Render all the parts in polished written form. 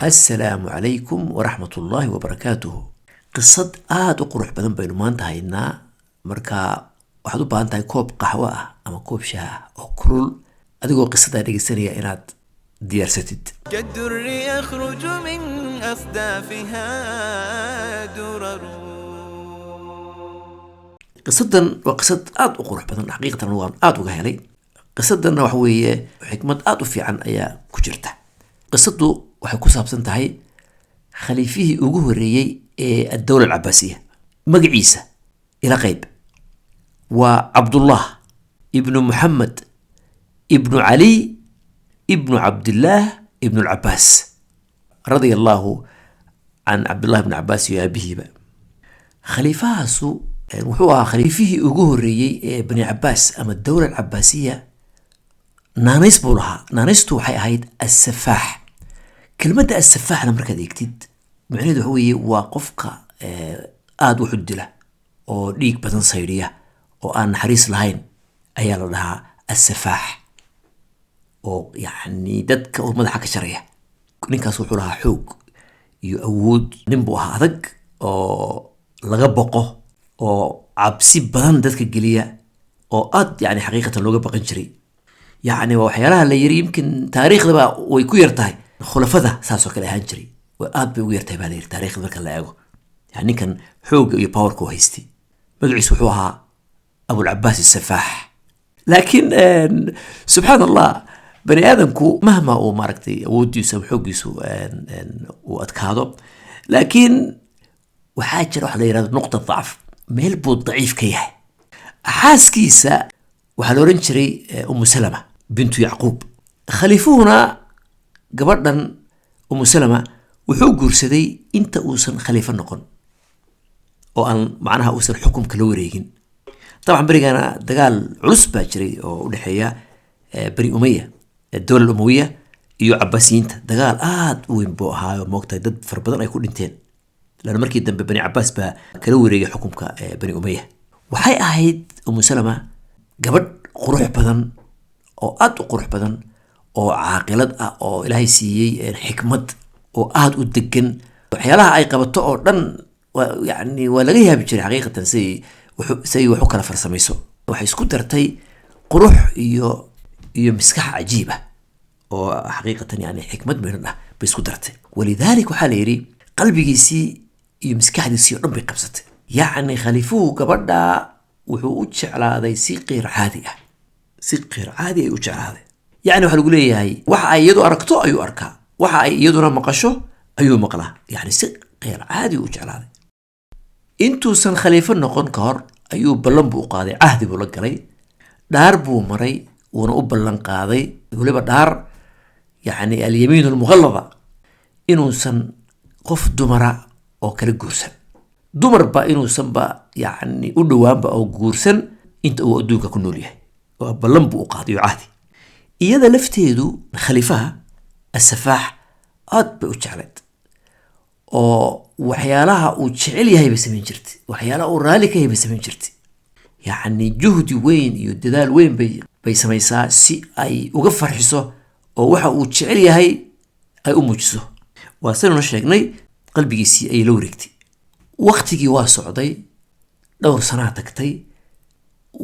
السلام عليكم ورحمة الله وبركاته. قصة قروح بدن بينو مانتا هينا مركا waxaad u baahan tahay koob qaxwo ah ama koob shaah oo kulul adigoo qisada dhageysanaya inaad diyaarsatid. كالدر يخرج من أصدافها درر. qisadan waa qisad aad u qurux badan xaqiiqatan waan aad uga helay. qisadanna waxa weeye xikmad aad u fiican ayaa ku jirta. qisadu waxay ku saabsan tahay khaliifihii ugu horeeyay ee dawlad al-Abbasiya magaciisa ila qayb وعبد الله ابن محمد ابن علي ابن عبد الله ابن العباس رضي الله عن عبد الله بن عباس يا أبيه بقى. خليفة سو وحوها خليفه أجهري بن عباس أما الدولة العباسية نانيس بولها نانيستو حي هيد السفاح. كلمة السفاح لما ركض يكتد معناه هو وقفك آد وحد له أو ليك بدن صيرية oo aan naxariis lahayn ayaa la dhahaa as-safaax oo yani dadka oo madaxa ka sharaya. ninkaas wuxuu lahaa xoog iyo awood, nin buu ahaa adag oo laga boqo oo cabsi badan dadka geliya oo aad yani xaqiiqatan looga baqan jiray. yani waa waxyaalaha la yiri yimkin taariikhdaba way ku yartahay khulafada saas oo kale ahaan jiray way aad bay ugu yartahay baa la yiri taariikhda marka la eego. yani kan xoog iyo power ku haystay magaciisu wuxuu ahaa أبو العباس السفاح. لكن سبحان الله بني آدمكو مهما أو ماركتي ودي يسوي حقيسو وأتكادو لكن وحاجة روح ليرا نقطة ضعف ميلبو ضعيف كيه حاسكيسا وحلورنشري أم سلمة بنت يعقوب خليفونا قبردن أم سلمة وحوق رسدي انت أوسن خليفة نقن وأن معناها أوسن حكم كلوريين. طبعا بريغانا دقال علوس باجري او دحيا بري أمية الدولة الأموية iyo Cabbaasiyiinta dagaal aad u weyn buu ahaa moogtay dad far badan ay ku dhinteen lana markii dambe Bani Cabbaas baa kala wareegay xukunka Bani Umayya. waxay ahayd Salama gabadh qurux badan oo aad u qurux badan oo caaqilad ah oo Ilaahay siiyay xikmad oo aad u degan waxyaalaha ay qabato oo dhan yani waa laga yaabi jiray xaqiiqatan say wuxuu kala farsamayso. waxay isku dartay qurux iyo miskax cajiib ah oo xaqiiqatan yani xikmad meeran ah bay isku dartay. walidaalika waxa la yiri qalbigiisii iyo miskaxdiisii oo dhan bay qabsatay. yani khalifuhu gabadha wuxuu u jeclaaday si qeyr caadi ah ay u jeclaaday. yani waxa lagu leeyahay waxa ay iyadu aragto ayuu arkaa, waxa ay iyaduna maqasho ayuu maqlaa. yani si qeyr caadi u jeclaaday. intuusan khaliifo noqon ka hor ayuu ballan buu qaaday, ahdi buu la galay, dhaar buu maray wuuna u ballan qaaday waliba dhaar yani al-yamiin al-mughallada inuusan qof dumara oo kala guursan dumarba inuusan ba yani u dhawaanba oo guursan inta uu adduunka ku nool yahay. oo ballan buu qaaday ahdi. iyada lafteedu khaliifaha as-safaax aad bay u jeclayd oo waxyaalaha uu jecel yahay bay sameyn jirtay, waxyaalaha uu raali ka yahay bay sameyn jirtay. yani juhdi weyn iyo dadaal weyn bay samaysaa si ay uga farxiso oo waxa uu jecel yahay ay u muujiso. waa sidoo sheegnay qalbigiisii ay la wareegtay. waqtigii waa socday, dhowr sano tagtay,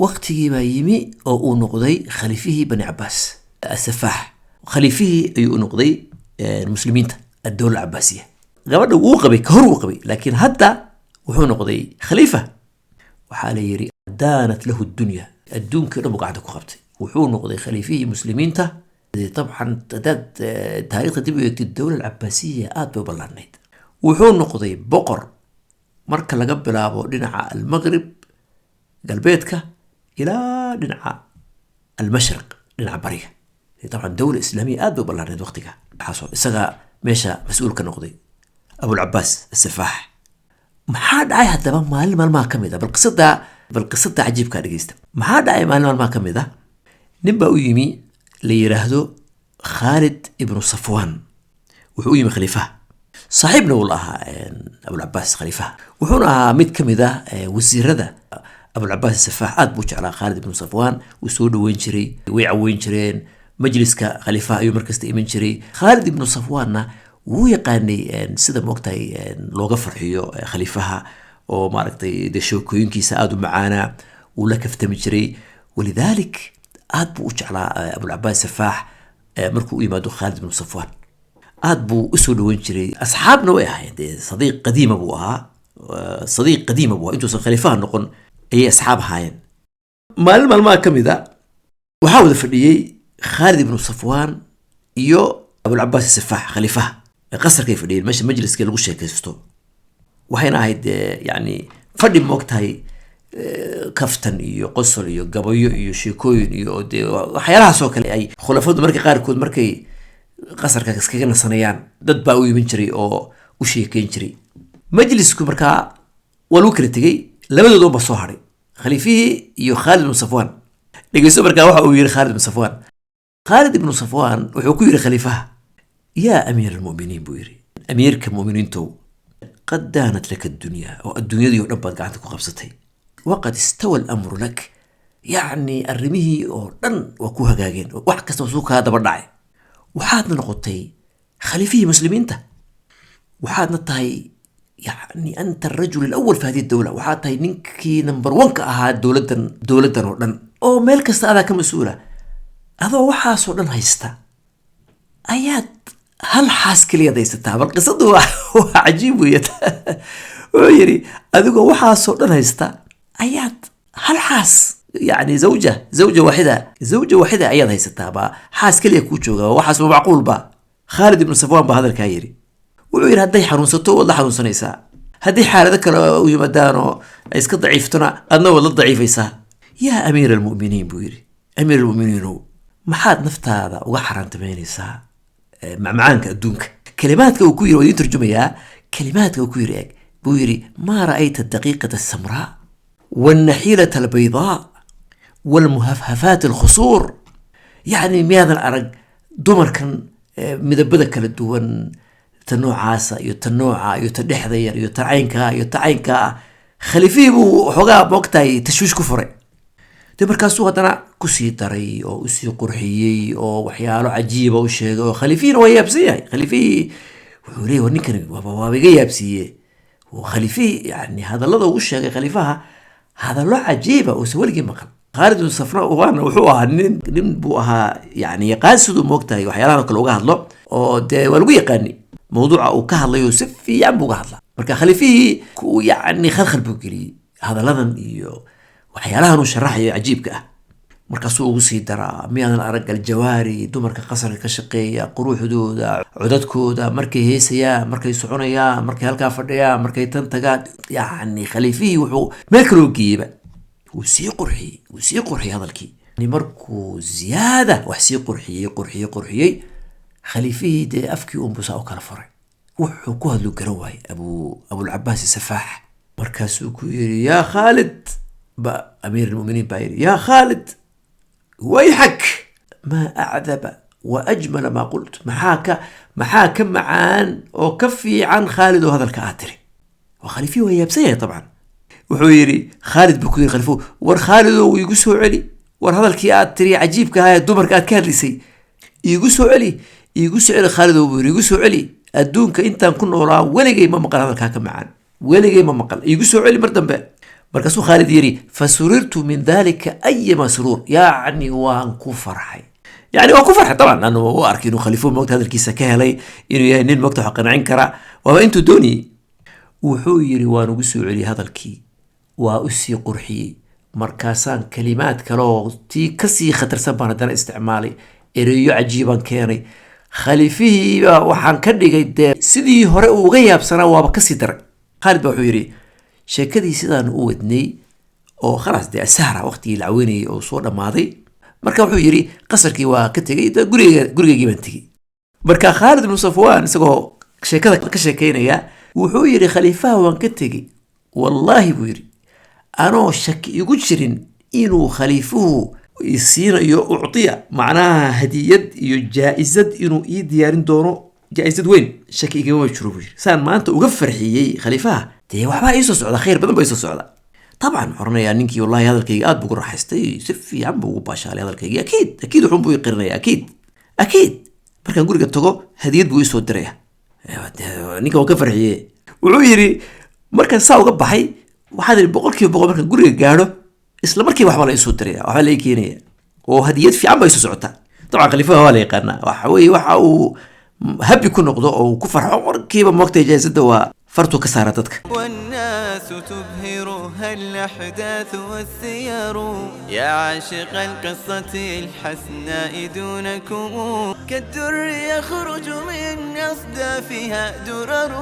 waqtigii baa yimi oo uu noqday khaliifihii Bani Cabbaas as-Safaax. khaliifihii ayuu noqday muslimiinta ad-dawla al-Abbasiya. gabadha uu qabay ka hor uu qabay laakiin hadda wuxuu noqday khaliifa. waxa la yiri daanat lahu ad-dunya adduunka dhan qacda ku qabtay. wuxuu noqday khaliifihii muslimiinta. طبعا taariikhda dib u eegtay dawla al-Abbasiya aad bay ballaarnayd. wuxuu noqday boqor marka laga bilaabo dhinaca al-Maghrib galbeedka ilaa dhinaca al-Mashriq dhinaca bariga. طبعا dawla islaamiya aad bay ballaarnayd waqtiga xaso isaga meesha mas'uul ka noqday أبو العباس السفاح. محاد عاي حتى مال ما كميدا بالقصة عجيب كان جيست. محاد عاي مال ما كميدا نبأ يمي ليرهدو خالد ابن صفوان وحو يمي خليفة صاحبنا والله أبو العباس خليفة وحونا ميت كميدا وزير ذا أبو العباس السفاح أدبوش على خالد ابن صفوان وسودو وينشري ويعو وينشرين مجلس كخليفة يوم مركز تأمين شري خالد ابن صفوان wuu yaqaanay sida moogtahay looga farxiyo khaliifaha oo maaragtay de sheekooyinkiisa aad u macaana uu la kaftami jiray walidalik aad buu u jeclaa abulcabaas safaax markuu u yimaado khaalid ibnu safwaan aad buu u soo dhaweyn jiray asxaabna way ahayd sadiiq qadiima buu ahaa intuusan khaliifaha noqon ayay asxaab ahaayeen maalin maalmaha ka mid a waxaa wada fadhiyey khaalid ibnu safwaan iyo abulcabaas safaax khaliifaha qasarkay fadhiyeen meesha majliskii lagu sheekaysto waxayna ahayd yani fadhi moogtahay kaftan iyo qosol iyo gabayo iyo sheekooyin iyo de waxyaalahaasoo kale ay khulafadu markay qaarkood markay qasarka iskaga nasanayaan dad baa u iman jiray oo u sheekeyn jiray majlisku markaa waa lagu kala tegey labadooda unba soo hadhay khaliifihii iyo khaalid ibnu safwaan dhegeyso markaa waxa uu yiri khaalid ibnu safwaan wuxuu ku yiri khaliifaha yaa amiir almu'miniin buu yiri amiirka mu'miniintow qad daanat laka addunya oo adduunyadii oo dhan baad gacanta ku qabsatay waqad istawa alamru lak yacni arrimihii oo dhan waa ku hagaageen wax kasta suu kaa daba dhacay waxaadna noqotay khaliifihii muslimiinta waxaadna tahay يعني أنت الرجل الأول في هذه الدولة وحاطي نينكي نمبر 1 كأها دولة ودن أو ملك هذا كمسؤولة هذا وحاس ودن هيستا آيات هل حاس كليا ديستا بالقصة هو عجيب ويري أذوق وحاس ودن هيستا آيات هل حاس يعني زوجة واحدة أيضا هيستا با حاس كليا كوتشوغا وحاس معقول با خالد بن صفوان بهذا الكايري وير هدي حنونسته والله حنونسنيسا هدي حالة كلا ويمدانو اسك ضعيفتنا أنا والله ضعيفيسا يا أمير المؤمنين بويري أمير المؤمنين هو ما حد نفت هذا وحران تبينيسا معانك أدونك كلماتك وكويري ودي ترجميها كلماتك وكويري بويري ما رأيت الدقيقة السمراء والنحيلة البيضاء والمهفهفات الخصور يعني ماذا الأرق دمر كان مدبدك للدون تنوعاسا يتنوعا يتدحضير يتعينكا خليفيه بو حقا بوقتاي تشويش كفري دي مركاسو هدنا كسي داري او اسي قرحيي او وحيالو عجيبة او شيء او خليفين وهي يابسيه خليفيه وحوليه ونكن وابيغا يابسيه وخليفيه يعني هذا اللذا وشيء خليفها هذا اللو عجيبة او سوالقي مقل خالد بن صفراء وانا وحوها نين بوها يعني يقاسدو موقتاي وحيالانو كالوغا هدلو او دي والوغو يقاني موضوع أو كهلا يوسف في ينبغى هذا مركا خليفيه يعني خلخل بوكلي هذا لذن إيو وحيالها نشرح عجيب كأ مركا سوق سيدرا ميان الأرق الجواري دو مركا قصر كشقية قروح حدودا عدد كودا مركي هيسيا مركي سعونيا مركي هالكافرديا مركي تنتقاد يعني خليفيه وحو ملكلو كيبا وسي قرحي هذا الكي يعني مركو زيادة وحسي قرحي خليفيه دي أفكي أمبوسا أو كالفرع وحو كوهدلو قرواي أبو العباس السفاح مركاسو كويري يا خالد أمير المؤمنين بايري يا خالد ويحك ما أعذب وأجمل ما قلت محاكا معان وكفي عن خالد وهذا الكاتري وخليفيه وهي بسيه طبعا وحويري خالد بكوير خلفوه ور خالد ويقسو علي ور هذا الكاتري عجيب كهاي الدمر كاتكاليسي يقسو علي خالد وبيري يقسو علي أدونك أنت نكون وراء ولقي ما مقال هذا الكاكا معان ولقي ما مقال يقسو علي مردن بقى مركزو خالد يري فسررت من ذلك أي مسرور يعني وانكو فرحي يعني وانكو فرحي طبعا لأنه هو أركينو خليفون موقت هذا الكيسة كهلي إنه يهنين موقت حقنا عنكرة وما أنتو دوني وحو يري وانو قسو علي هذا الكي وأسي قرحي مركاسان كلمات كلو تي كسي خطر سبانا دانا استعمالي إريو عجيبا كيني خليفيه waxaan ka dhigay sidii hore uga yaabsanaa waaba ka sii daray Khalid wuxuu yiri sheekadii sidaan u wadnay oo khalaas de asahra waqti la caawinay oo soo dhamaaday marka wuxuu yiri qasarkii waa ka tagay gurigeygii baan tagay marka Khalid ibn Safwan isagoo sheekada ka sheekeynaya wuxuu yiri khaliifaha waan ka tagay wallahi buu yiri anoo shaki igu jirin inuu khaliifuhu يصير يعطيه معناها هدية جائزة إنه يديارين دونه جائزة وين شكي جوا يشربوش سان ما أنت وقفر حيي خليفة تي وحبا يسوس على خير بدن بيسوس على طبعا حرنا يعني نكي والله هذا الكيقات بقول راح يستي سفي عم بوباش على هذا الكيق أكيد وحن بو يقرني أكيد مركان نقول قد تقو هدية بو يسود دريها ninka waa ka farxiyey wuxuu yidhi markaan saa uga baxay waxaad idhi 100% markaan guriga gaadho isla markiiba waxba la isoo diraya waxba la ii keenaya oo hadiyad fiican bay isu socotaa dabcan khaliifaha waa la yaqaanaa waxa weeye waxa uu habi ku noqdo oo ku farxo markiiba moogta jaayisada waa fartu ka saara dadka. والناس تبهرها الأحداث والسير يا عاشق القصة الحسناء دونكم كالدر يخرج من أصدافها درر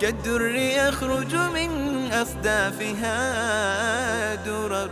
كالدر يخرج من أصدافها درر